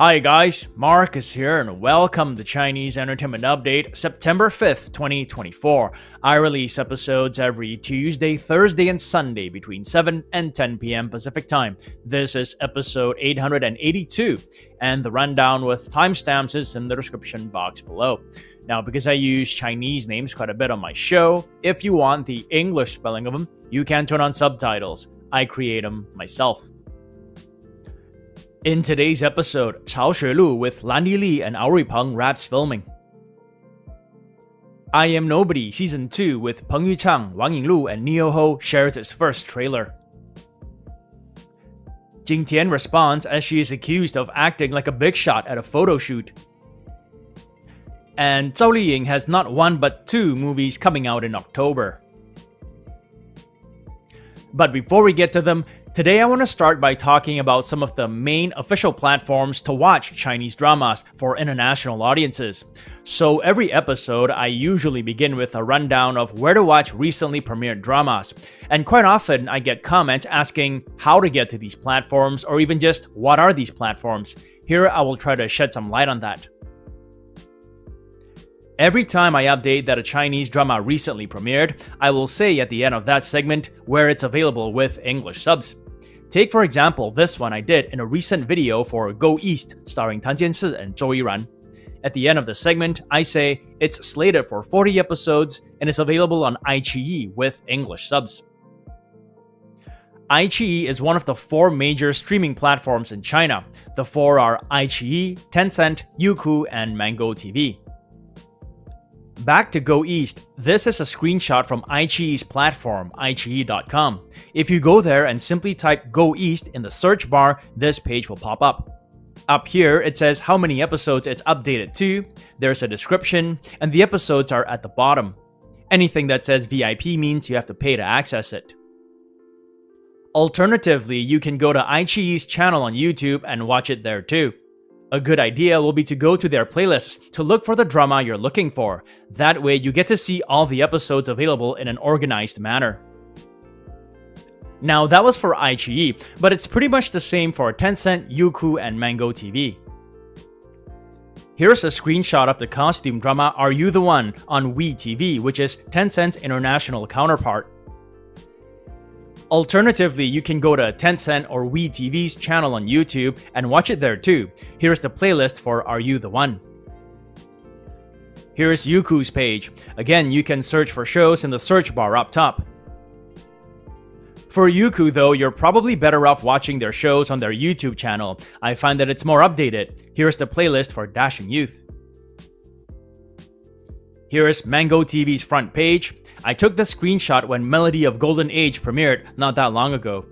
Hi guys, Marcus here and welcome to Chinese Entertainment Update, September 5th, 2024. I release episodes every Tuesday, Thursday, and Sunday between 7 and 10 p.m. Pacific Time. This is episode 882, and the rundown with timestamps is in the description box below. Now, because I use Chinese names quite a bit on my show, if you want the English spelling of them, you can turn on subtitles. I create them myself. In today's episode, Chao Xue Lu with Landy and Ruipeng wraps filming. I Am Nobody Season 2 with Peng Guanying and Neo Ho shares its first trailer. Jing Tian responds as she is accused of acting like a big shot at a photo shoot. And Zhao Liying has not one but two movies coming out in October. But before we get to them, today I want to start by talking about some of the main official platforms to watch Chinese dramas for international audiences. So every episode, I usually begin with a rundown of where to watch recently premiered dramas. And quite often, I get comments asking how to get to these platforms or even just what are these platforms. Here, I will try to shed some light on that. Every time I update that a Chinese drama recently premiered, I will say at the end of that segment where it's available with English subs. Take for example this one I did in a recent video for Go East starring Tan Jianshi and Zhou Yiran. At the end of the segment, I say it's slated for 40 episodes and is available on iQIYI with English subs. iQIYI is one of the four major streaming platforms in China. The four are iQIYI, Tencent, Youku, and Mango TV. Back to Go East, this is a screenshot from iQIYI's platform, iQIYI.com. If you go there and simply type Go East in the search bar, this page will pop up. Up here, it says how many episodes it's updated to, there's a description, and the episodes are at the bottom. Anything that says VIP means you have to pay to access it. Alternatively, you can go to iQIYI's channel on YouTube and watch it there too. A good idea will be to go to their playlists to look for the drama you're looking for. That way, you get to see all the episodes available in an organized manner. Now, that was for iQIYI, but it's pretty much the same for Tencent, Youku, and Mango TV. Here's a screenshot of the costume drama Are You the One on WeTV, which is Tencent's international counterpart. Alternatively, you can go to Tencent or WeTV's channel on YouTube and watch it there too. Here's the playlist for Are You the One? Here's Youku's page. Again, you can search for shows in the search bar up top. For Youku though, you're probably better off watching their shows on their YouTube channel. I find that it's more updated. Here's the playlist for Dashing Youth. Here's Mango TV's front page. I took the screenshot when Melody of Golden Age premiered not that long ago.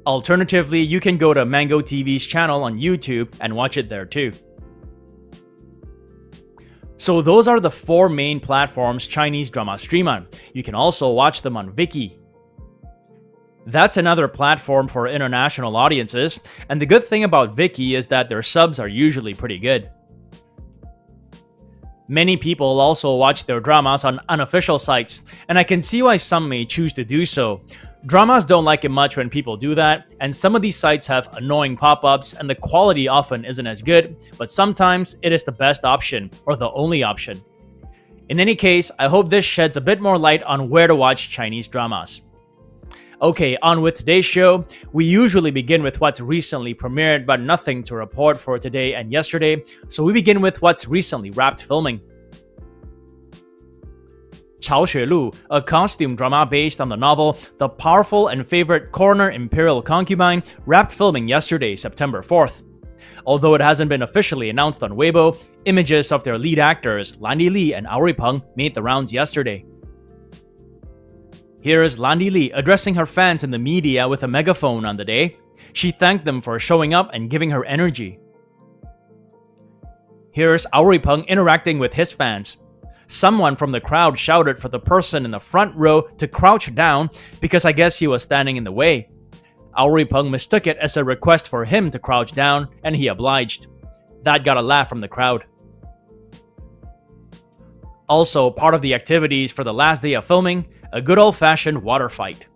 Alternatively, you can go to Mango TV's channel on YouTube and watch it there too. So those are the four main platforms Chinese dramas stream on. You can also watch them on Viki. That's another platform for international audiences, and the good thing about Viki is that their subs are usually pretty good. Many people also watch their dramas on unofficial sites, and I can see why some may choose to do so. Dramas don't like it much when people do that, and some of these sites have annoying pop-ups and the quality often isn't as good, but sometimes it is the best option, or the only option. In any case, I hope this sheds a bit more light on where to watch Chinese dramas. Okay, on with today's show. We usually begin with what's recently premiered, but nothing to report for today and yesterday, so we begin with what's recently wrapped filming. Chao Xue Lu, a costume drama based on the novel The Powerful and Favorite Corner Imperial Concubine, wrapped filming yesterday, September 4th. Although it hasn't been officially announced on Weibo, images of their lead actors, Landy and Ruipeng, made the rounds yesterday. Here is Landy addressing her fans in the media with a megaphone on the day. She thanked them for showing up and giving her energy. Here's Ruipeng interacting with his fans. Someone from the crowd shouted for the person in the front row to crouch down because I guess he was standing in the way. Ruipeng mistook it as a request for him to crouch down, and he obliged. That got a laugh from the crowd. Also, part of the activities for the last day of filming, a good old-fashioned water fight.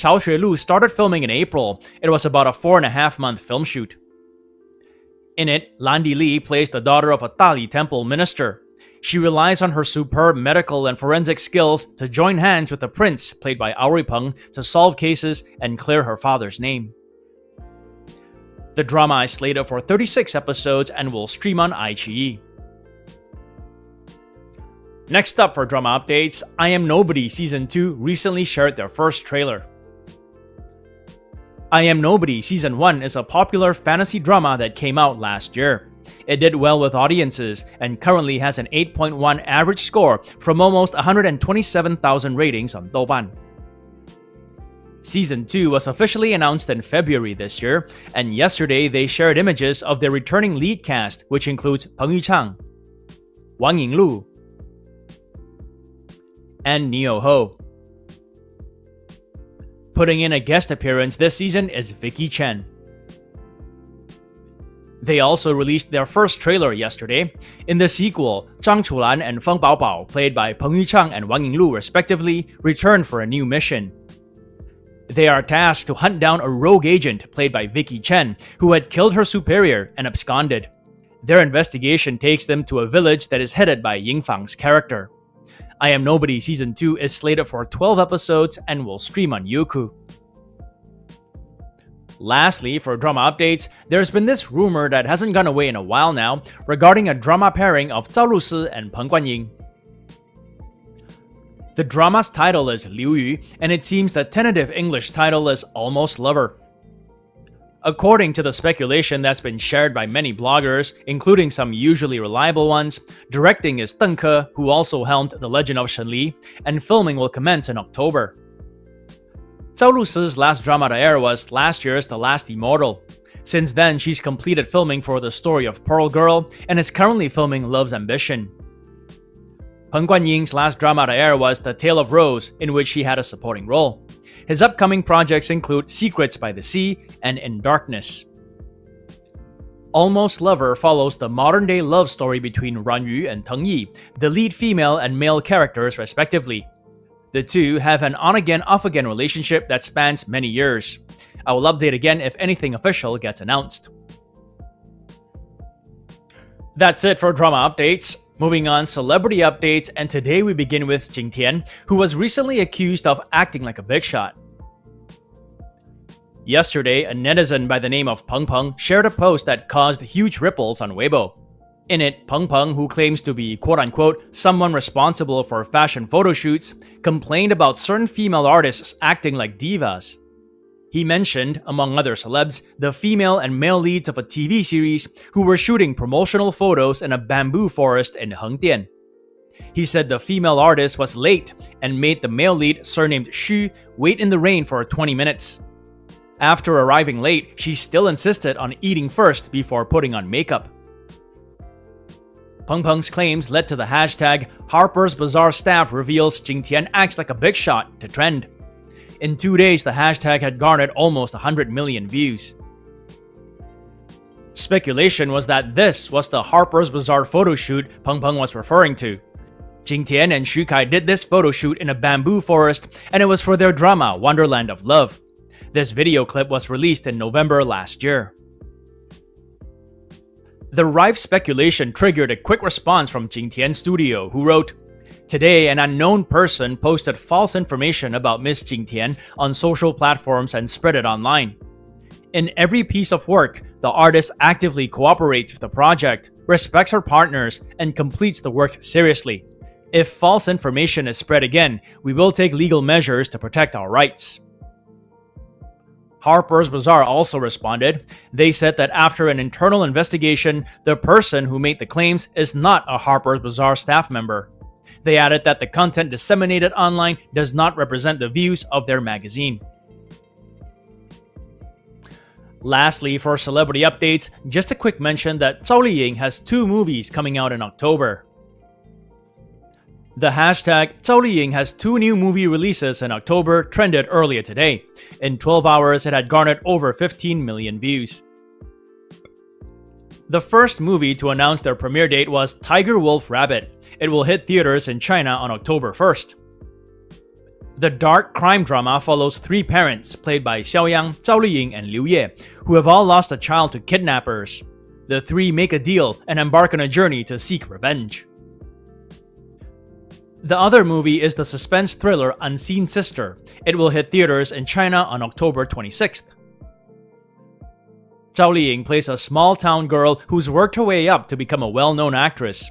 Chao Xue Lu started filming in April. It was about a 4.5-month film shoot. In it, Landy Li plays the daughter of a Dali temple minister. She relies on her superb medical and forensic skills to join hands with the prince, played by Ruipeng, to solve cases and clear her father's name. The drama is slated for 36 episodes and will stream on iQIYI. Next up for drama updates, I Am Nobody Season 2 recently shared their first trailer. I Am Nobody Season 1 is a popular fantasy drama that came out last year. It did well with audiences and currently has an 8.1 average score from almost 127,000 ratings on Douban. Season 2 was officially announced in February this year, and yesterday they shared images of their returning lead cast, which includes Peng Guanying, Wang Yinglu, and Neo Ho. Putting in a guest appearance this season is Vicky Chen. They also released their first trailer yesterday. In the sequel, Zhang Chulan and Feng Baobao, played by Peng Guanying and Wang Yinglu respectively, return for a new mission. They are tasked to hunt down a rogue agent, played by Vicky Chen, who had killed her superior and absconded. Their investigation takes them to a village that is headed by Ying Fang's character. I Am Nobody Season 2 is slated for 12 episodes and will stream on Youku. Lastly, for drama updates, there's been this rumor that hasn't gone away in a while now regarding a drama pairing of Zhao Lusi and Peng Guanying. The drama's title is Liu Yu, and it seems the tentative English title is Almost Lover. According to the speculation that's been shared by many bloggers, including some usually reliable ones, directing is Deng Ke, who also helmed The Legend of Shen Li, and filming will commence in October. Zhao Lusi's last drama to air was last year's The Last Immortal. Since then, she's completed filming for The Story of Pearl Girl and is currently filming Love's Ambition. Peng Guanying's last drama to air was The Tale of Rose, in which he had a supporting role. His upcoming projects include Secrets by the Sea and In Darkness. Almost Lover follows the modern-day love story between Ran Yu and Teng Yi, the lead female and male characters respectively. The two have an on-again, off-again relationship that spans many years. I will update again if anything official gets announced. That's it for drama updates. Moving on, celebrity updates, and today we begin with Jing Tian, who was recently accused of acting like a big shot. Yesterday, a netizen by the name of Peng Peng shared a post that caused huge ripples on Weibo. In it, Peng Peng, who claims to be quote-unquote someone responsible for fashion photo shoots, complained about certain female artists acting like divas. He mentioned, among other celebs, the female and male leads of a TV series who were shooting promotional photos in a bamboo forest in Hengdian. He said the female artist was late and made the male lead, surnamed Xu, wait in the rain for 20 minutes. After arriving late, she still insisted on eating first before putting on makeup. Peng Peng's claims led to the hashtag Harper's Bazaar staff reveals Jing Tian acts like a big shot to trend. In 2 days, the hashtag had garnered almost 100 million views. Speculation was that this was the Harper's Bazaar photo shoot Peng Peng was referring to. Jing Tian and Xu Kai did this photo shoot in a bamboo forest, and it was for their drama Wonderland of Love. This video clip was released in November last year. The rife speculation triggered a quick response from Jing Tian's studio, who wrote, "Today, an unknown person posted false information about Miss Jing Tian on social platforms and spread it online. In every piece of work, the artist actively cooperates with the project, respects her partners, and completes the work seriously. If false information is spread again, we will take legal measures to protect our rights." Harper's Bazaar also responded. They said that after an internal investigation, the person who made the claims is not a Harper's Bazaar staff member. They added that the content disseminated online does not represent the views of their magazine. Lastly, for celebrity updates, just a quick mention that Zhao Liying has 2 movies coming out in October. The hashtag Zhao Liying has 2 new movie releases in October trended earlier today. In 12 hours, it had garnered over 15 million views. The first movie to announce their premiere date was Tiger Wolf Rabbit. It will hit theaters in China on October 1st. The dark crime drama follows three parents, played by Xiaoyang, Zhao Liying, and Liu Ye, who have all lost a child to kidnappers. The three make a deal and embark on a journey to seek revenge. The other movie is the suspense thriller Unseen Sister. It will hit theaters in China on October 26th. Zhao Liying plays a small-town girl who's worked her way up to become a well-known actress.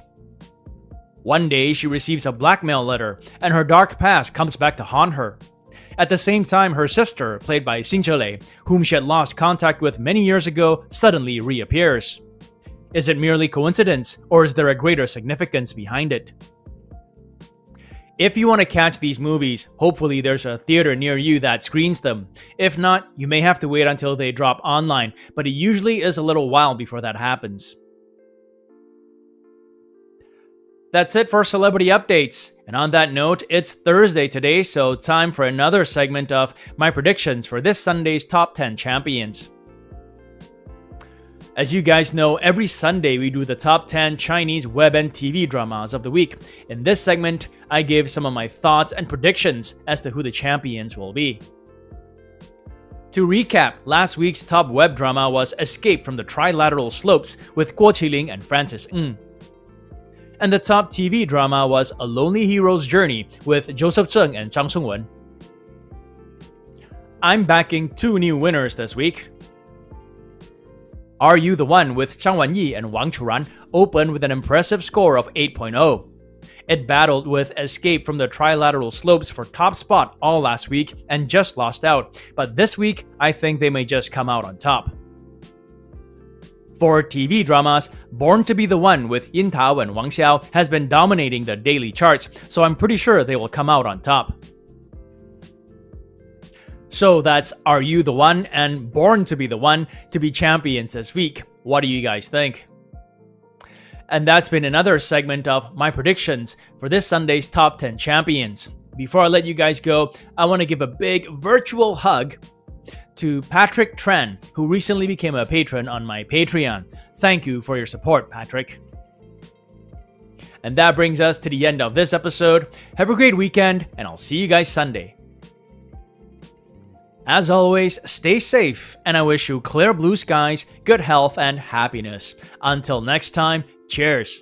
One day, she receives a blackmail letter, and her dark past comes back to haunt her. At the same time, her sister, played by Xin Zhelei, whom she had lost contact with many years ago, suddenly reappears. Is it merely coincidence, or is there a greater significance behind it? If you want to catch these movies, hopefully there's a theater near you that screens them. If not, you may have to wait until they drop online, but it usually is a little while before that happens. That's it for celebrity updates. And on that note, it's Thursday today, so time for another segment of my predictions for this Sunday's top 10 champions. As you guys know, every Sunday we do the top 10 Chinese web and TV dramas of the week. In this segment, I give some of my thoughts and predictions as to who the champions will be. To recap, last week's top web drama was Escape from the Trilateral Slopes with Guo Qiling and Francis Ng. And the top TV drama was A Lonely Hero's Journey with Joseph Zheng and Zhang Songwen. I'm backing two new winners this week. Are You the One with Zhang Wanyi and Wang Churan opened with an impressive score of 8.0. It battled with Escape from the Trilateral Slopes for top spot all last week and just lost out, but this week I think they may just come out on top. For TV dramas, Born to be the One with Yin Tao and Wang Xiao has been dominating the daily charts, so I'm pretty sure they will come out on top. So that's Are You the One and Born to be the One to be champions this week. What do you guys think? And that's been another segment of my predictions for this Sunday's top 10 champions. Before I let you guys go, I want to give a big virtual hug to Patrick Tran, who recently became a patron on my Patreon. Thank you for your support, Patrick. And that brings us to the end of this episode. Have a great weekend, and I'll see you guys Sunday. As always, stay safe, and I wish you clear blue skies, good health, and happiness. Until next time, cheers!